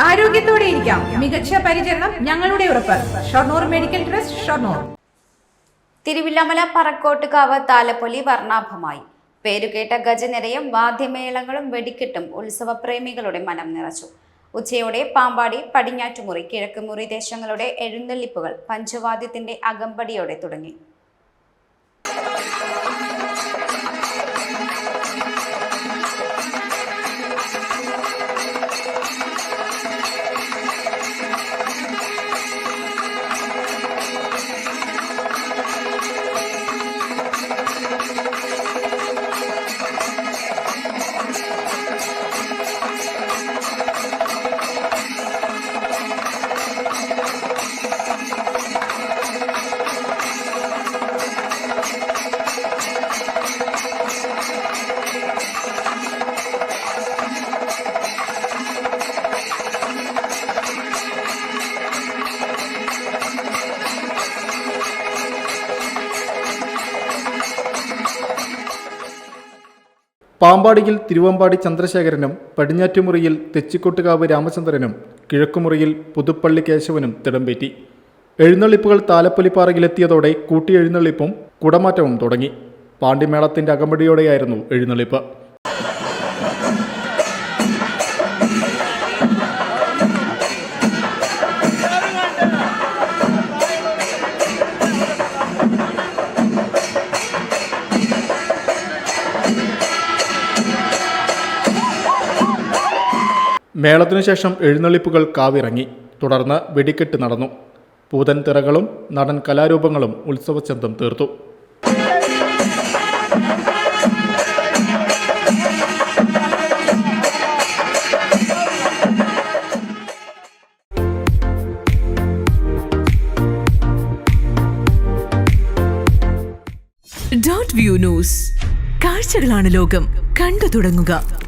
ആരോഗ്യത്തോടെ ഇരിക്കാം. മികച്ച പരിചരണം ഞങ്ങളുടെ ഉറപ്പ്. Shoranur medical trust, Shoranur. തിരുവില്ലമല പറക്കോട്ടുകാവ് താലപ്പൊലി വർണ്ണാഭമായി. പേരുകേട്ട ഗജനിരയും വാദ്യമേളങ്ങളും വെടിക്കെട്ടും ഉത്സവപ്രേമികളുടെ മനം നിറച്ചു. ഉച്ചയോടെ പാമ്പാടി, പടിഞ്ഞാറ്റുമുറി, കിഴക്കുമുറി ദേശങ്ങളുടെ എഴുന്നള്ളിപ്പുകൾ പഞ്ചവാദ്യത്തിന്റെ അകമ്പടിയോടെ തുടങ്ങി. പാമ്പാടിയിൽ തിരുവമ്പാടി ചന്ദ്രശേഖരനും, പടിഞ്ഞാറ്റുമുറിയിൽ തെച്ചിക്കോട്ടുകാവ് രാമചന്ദ്രനും, കിഴക്കുമുറിയിൽ പുതുപ്പള്ളി കേശവനും തിടമ്പേറ്റി. എഴുന്നള്ളിപ്പുകൾ താലപ്പൊലിപ്പാറയിലെത്തിയതോടെ കൂട്ടിയെഴുന്നള്ളിപ്പും കുടമാറ്റവും തുടങ്ങി. പാണ്ടിമേളത്തിന്റെ അകമ്പടിയോടെയായിരുന്നു എഴുന്നള്ളിപ്പ്. മേളത്തിനുശേഷം എഴുന്നള്ളിപ്പുകൾ കാവിറങ്ങി. തുടർന്ന് വെടിക്കെട്ട് നടന്നു. പൂതൻ തിറകളും നടൻ കലാരൂപങ്ങളും ഉത്സവച്ചന്തം തീർത്തു. Dot view news. കാഴ്ചകളാണ് ലോകം. കണ്ടു തുടങ്ങുക.